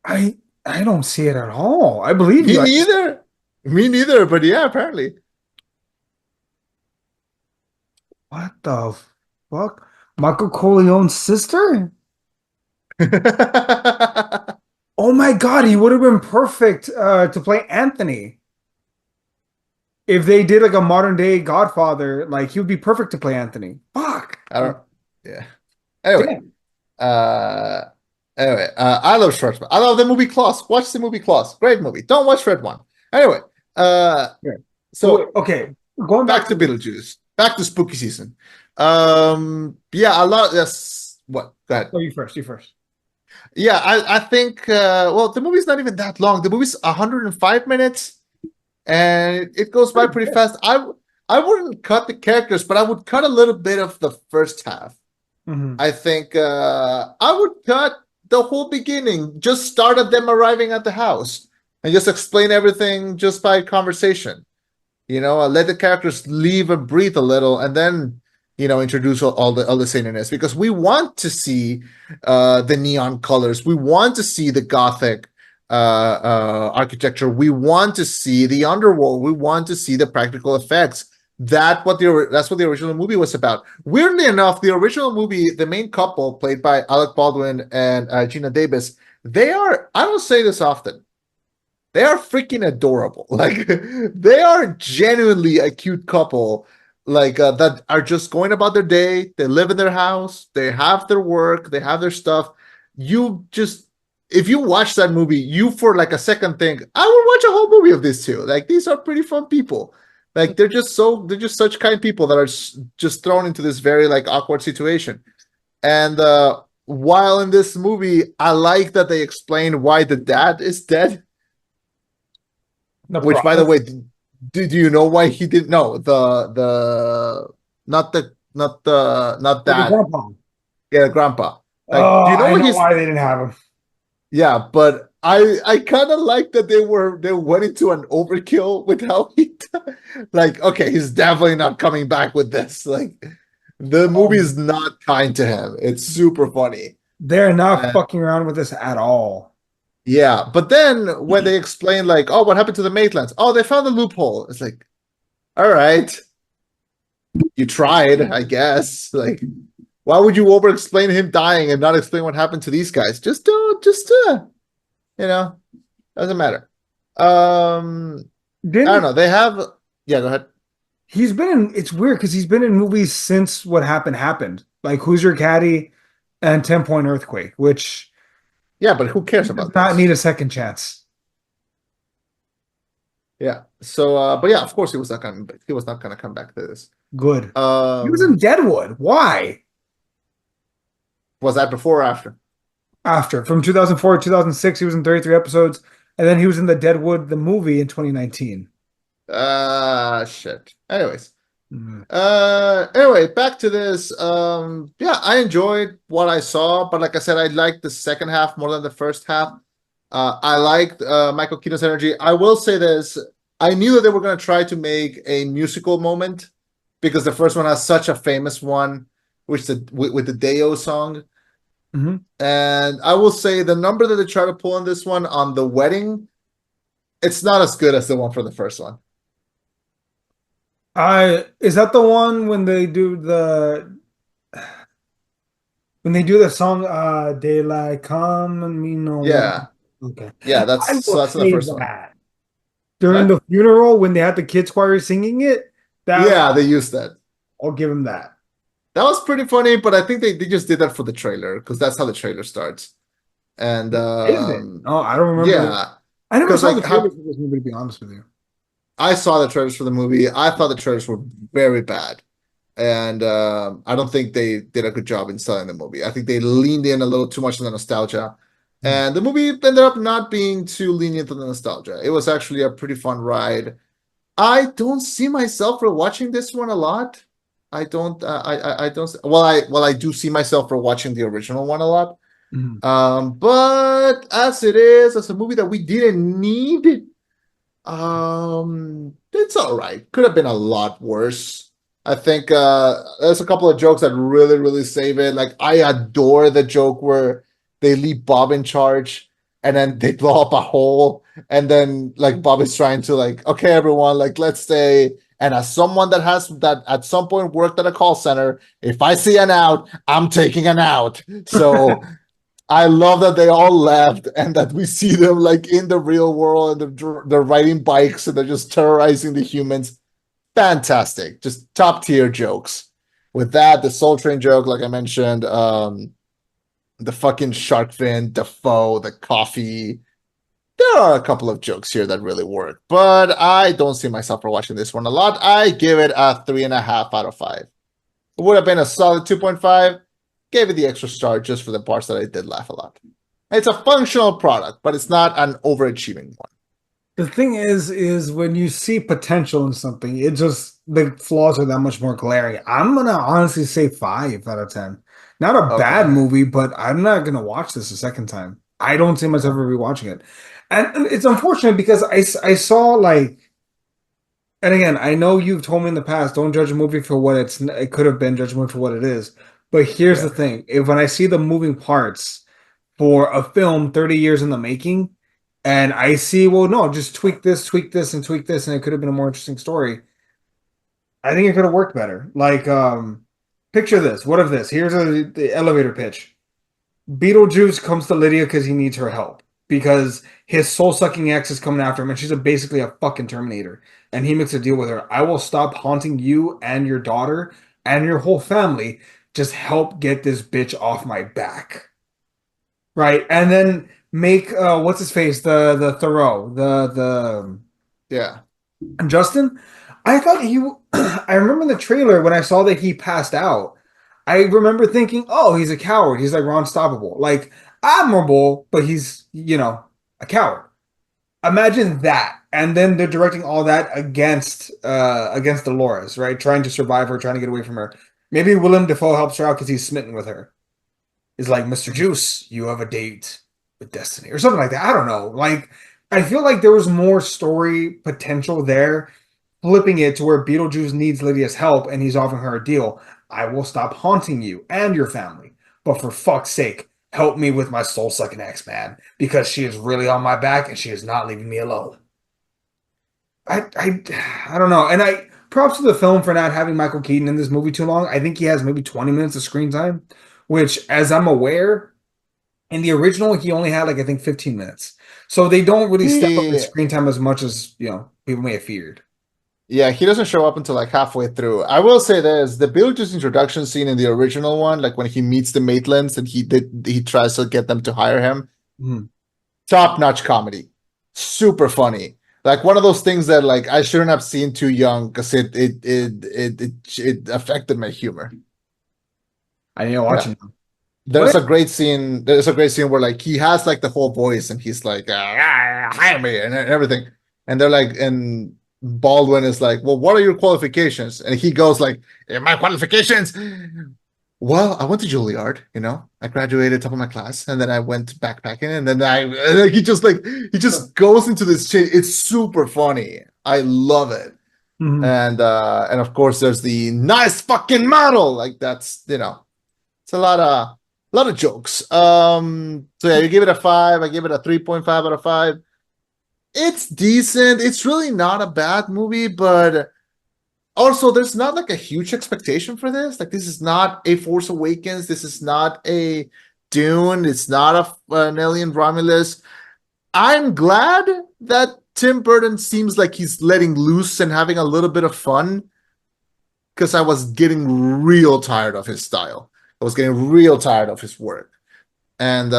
I I don't see it at all. I believe Me you. neither. Me neither. But yeah, apparently. What the fuck? Michael Corleone's sister? Oh my God, he would have been perfect to play Anthony. If they did like a modern day Godfather, like he would be perfect to play Anthony. Fuck. I don't. Yeah. Anyway, Damn. uh, I love Schwartzman. I love the movie Klaus. Watch the movie Klaus. Great movie. Don't watch Red One. Anyway, Yeah. so Okay. Going back back to to Beetlejuice. Back to spooky season. Yeah, a lot. Yes. What? Go ahead. oh, you first. You first. Yeah, I think. Well, the movie's not even that long. The movie's 105 minutes, and it goes by Pretty pretty good. fast. I wouldn't cut the characters, but I would cut a little bit of the first half. Hmm. I think I would cut the whole beginning. Just start at them arriving at the house and just explain everything just by conversation. Let the characters leave and breathe a little, and then introduce all the zaniness because we want to see the neon colors. We want to see the gothic architecture. We want to see the underworld. We want to see the practical effects. That's what the original movie was about. Weirdly enough, the original movie, the main couple played by Alec Baldwin and Gina Davis, they are. I don't say this often. They are freaking adorable. Like they are genuinely a cute couple. Like that are just going about their day. They live in their house. They have their work. They have their stuff. You just if you watch that movie, you for like a second think, I would watch a whole movie of these two. Like these are pretty fun people. Like they're just such kind people that are just thrown into this very like awkward situation. And while in this movie, I like that they explain why the dad is dead. The Which, by the promise. way, do you know why he didn't? No, the not With the dad. grandpa. Yeah, grandpa. Like, Oh, do you know I what know he's? why they didn't have him. Yeah, but I kind of like that they went into an overkill with how like, okay, he's definitely not coming back with this. Like, the movie Um, is not kind to him. It's super funny. they're not And fucking around with this at all. yeah, but then when they explain like, oh, what happened to the Maitlands? Oh, they found a loophole. It's like, all right, you tried, I guess. Like, why would you over explain him dying and not explain what happened to these guys? Just don't, just you know, doesn't matter. I don't Didn't know. They have, yeah, go ahead. he's been in it's weird because he's been in movies since what happened. Like Who's Your Caddy and 10 Point Earthquake, which Yeah, but who he cares does about not need those? a second chance. Yeah. So, but yeah, of course he was not gonna come back to this. Good. He was in Um, Deadwood. Why? was that before or after? After from 2004 to 2006, he was in 33 episodes, and then he was in the Deadwood the movie in 2019. Shit. Anyways. Mm. Anyway, back to this. Yeah, I enjoyed what I saw, but like I said, I liked the second half more than the first half. I liked Michael Keaton's energy. I will say this: I knew that they were going to try to make a musical moment because the first one has such a famous one, which with the Deo song. Mhm. And I will say the number that they try to pull on this one on the wedding, it's not as good as the one for the first one. I is that the one when they do the song Daylight Come and Me No More? Yeah, Okay. yeah, I that's will so that's in the say first one. that during the What? funeral when they had the kids choir singing it, that Yeah, they used that. I'll give him that. That was pretty funny, but I think they just did that for the trailer because that's how the trailer starts. And Is it? Oh, I don't remember. yeah, I never because saw the like trailers how for this movie, to be honest with you. I saw the trailers for the movie, I thought the trailers were very bad, and I don't think they did a good job in selling the movie. I think they leaned in a little too much on the nostalgia, Hmm. and the movie ended up not being too lenient on the nostalgia. It was actually a pretty fun ride. I don't see myself for watching this one a lot. I don't. I don't. Well, I do see myself for watching the original one a lot. Hmm. But as it is, as a movie that we didn't need, it's all right. Could have been a lot worse. I think there's a couple of jokes that really, really save it. Like I adore the joke where they leave Bob in charge and then they blow up a hole, and then like Bob is trying to like, okay, everyone, like let's stay. And as someone that at some point worked at a call center, if I see an out, I'm taking an out. So I love that they all left and that we see them like in the real world and they're riding bikes and they're just terrorizing the humans. Fantastic. Just top tier jokes. With that, the Soul Train joke, like I mentioned, the fucking shark fin, Defoe, the coffee. There are a couple of jokes here that really work, but I don't see myself for watching this one a lot. I give it a 3.5 out of 5. It would have been a solid 2.5. Gave it the extra star just for the parts that I did laugh a lot. It's a functional product, but it's not an overachieving one. The thing is when you see potential in something, it just the flaws are that much more glaring. I'm gonna honestly say 5 out of 10. Not a bad Okay. movie, but I'm not gonna watch this a second time. I don't see myself Yeah. ever rewatching it, and it's unfortunate because I saw like, and again, I know you've told me in the past, don't judge a movie for what it could have been, judge a movie for what it is. But here's the Yeah. thing: if when I see the moving parts for a film 30 years in the making, and I see, well, no, just tweak this, and tweak this, and it could have been a more interesting story. I think it could have worked better. Like, picture this. What if this? Here's the elevator pitch. Beetlejuice comes to Lydia because he needs her help because his soul-sucking ex is coming after him, and she's basically a fucking Terminator. And he makes a deal with her. I will stop haunting you and your daughter and your whole family. Just help get this bitch off my back. Right. And then make what's his face? The Thoreau, the Yeah. Justin. I thought he I remember in the trailer when I saw that he passed out. I remember thinking, oh, he's a coward. He's like Ron Stoppable. Like admirable, but he's, a coward. Imagine that. And then they're directing all that against Dolores, right? Trying to survive her, trying to get away from her. Maybe Willem Dafoe helps her out because he's smitten with her. Is like, Mr. Juice, you have a date with destiny, or something like that. I don't know. Like, I feel like there was more story potential there, flipping it to where Beetlejuice needs Lydia's help and he's offering her a deal. I will stop haunting you and your family, but for fuck's sake, help me with my soul sucking ex, man, because she is really on my back and she is not leaving me alone. I don't know. And I props to the film for not having Michael Keaton in this movie too long. I think he has maybe 20 minutes of screen time, which, as I'm aware, in the original, he only had like I think 15 minutes. So they don't really step up his He, screen time as much as, people may have feared. yeah, he doesn't show up until like halfway through. I will say this: the Beetlejuice introduction scene in the original one, like when he meets the Maitlands and he tries to get them to hire him, Mhm. top-notch comedy, super funny. Like one of those things that like I shouldn't have seen too young because it affected my humor. I need to watch Yeah. it now. There's But a great scene. There's a great scene where like he has like the whole voice and he's like, hire me and everything. And they're like, and Baldwin is like, well, what are your qualifications? And he goes like, my qualifications. Well, I went to Juilliard, I graduated top of my class, and then I went backpacking, and then he just goes into this shit. It's super funny. I love it. mhm. And of course there's the nice fucking model. Like that's it's a lot of jokes. So yeah, you give it a 5. I give it a 3.5 out of 5. It's decent. It's really not a bad movie, but also there's not like a huge expectation for this. Like this is not a Force Awakens. This is not a Dune. It's not an Alien Romulus. I'm glad that Tim Burton seems like he's letting loose and having a little bit of fun because I was getting real tired of his style. I was getting real tired of his work. And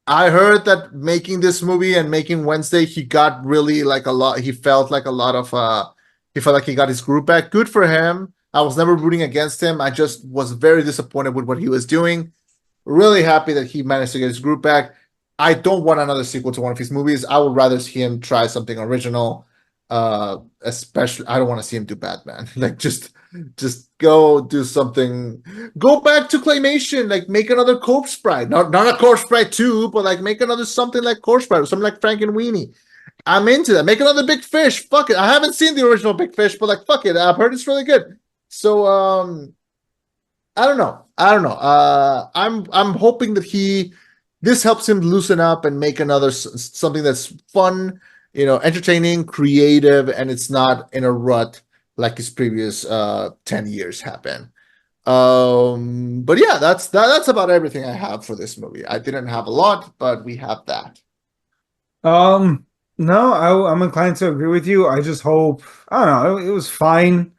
I heard that making this movie and making Wednesday, he got really like a lot. He felt like a lot of he felt like he got his group back. Good for him. I was never rooting against him. I just was very disappointed with what he was doing. Really happy that he managed to get his group back. I don't want another sequel to one of his movies. I would rather see him try something original. Especially I don't want to see him do Batman. Like just go do something. Go back to claymation. Like make another Corpse Sprite. Not a Corpse Sprite 2, but like make another something like Corpse Sprite or something like Frank and Weenie. I'm into that. Make another Big Fish. Fuck it. I haven't seen the original Big Fish, but like fuck it. I've heard it's really good. So I don't know. I don't know. I'm hoping that this helps him loosen up and make another something that's fun, entertaining, creative, and it's not in a rut like his previous 10 years have been. But yeah, that's about everything I have for this movie. I didn't have a lot, but we have that. Um, no, I'm inclined to agree with you. I just hope, I don't know, it was fine.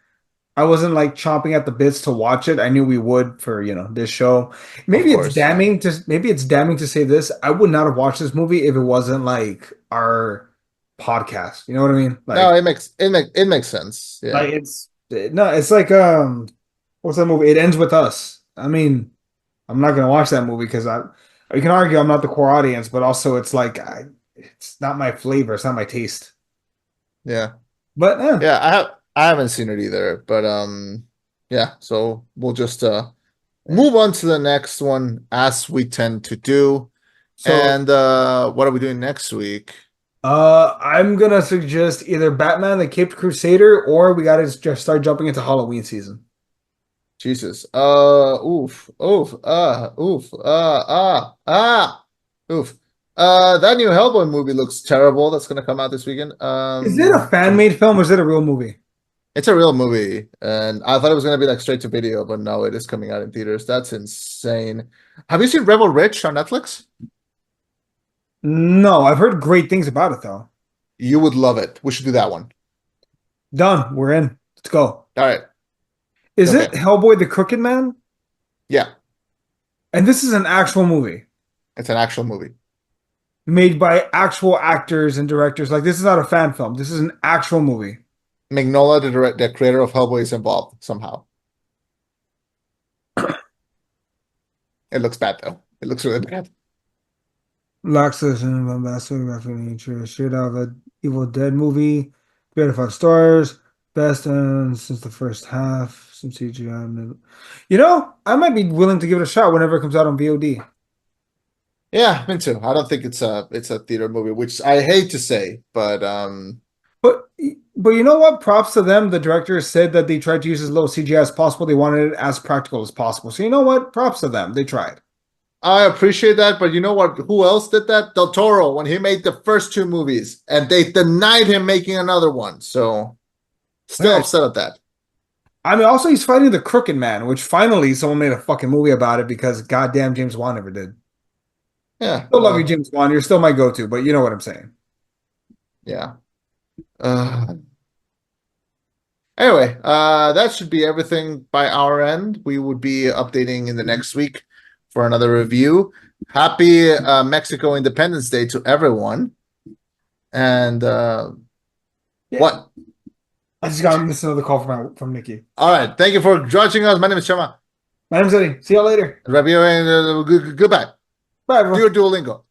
I wasn't like chomping at the bits to watch it. I knew we would for, this show. Of course. Maybe it's damning to say this. I would not have watched this movie if it wasn't like our podcast. You know what I mean? No, it makes sense. Yeah. Like it's no, it's like what's that movie? It Ends with Us. I mean, I'm not gonna watch that movie because you can argue I'm not the core audience, but also it's like it's not my flavor, it's not my taste. Yeah. But Yeah, I haven't seen it either, but yeah, so we'll just move on to the next one as we tend to do. so And what are we doing next week? I'm gonna suggest either Batman the Caped Crusader or we gotta just start jumping into Halloween season. Jesus. Oof, oof, oof, oof. That new Hellboy movie looks terrible. That's gonna come out this weekend. Is it a fan made film or is it a real movie? It's a real movie, and I thought it was gonna be like straight to video, but no, it is coming out in theaters. That's insane. Have you seen Rebel Rich on Netflix? No, I've heard great things about it though. You would love it. We should do that one. Done. We're in. Let's go. All right. Is it Okay. Hellboy the Crooked Man? Yeah, And this is an actual movie it's an actual movie. made by actual actors and directors. Like this is not a fan film. This is an actual movie. Mignola, the creator of Hellboy, is involved somehow. It looks bad though. It looks really bad. Laxus and bombastic graphic nature. Straight out of a Evil Dead movie. 3 out of 5 stars. Best since the first half. Some CGI. You know, I might be willing to give it a shot whenever it comes out on VOD. Yeah, me too. I don't think it's a theater movie, which I hate to say, but But but you know what? Props to them. The director said that they tried to use as little CGI as possible. They wanted it as practical as possible. So you know what? Props to them. They tried. I appreciate that. But you know what? Who else did that? Del Toro when he made the first two movies, and they denied him making another one. So still Yeah. upset at that. I mean, also he's fighting the Crooked Man, which finally someone made a fucking movie about it because goddamn James Wan never did. Yeah, Still love you, well, James Wan. You're still my go-to, but you know what I'm saying. yeah. Uh, anyway, that should be everything by our end. We would be updating in the next week for another review. Happy Mexico Independence Day to everyone. And Yeah. what? I just got missed another call from Nikki. All right. Thank you for judging us. My name is Chema. My name's Eddie. See y'all later. Reviewing. Goodbye. Bye, Do your everyone. Duolingo.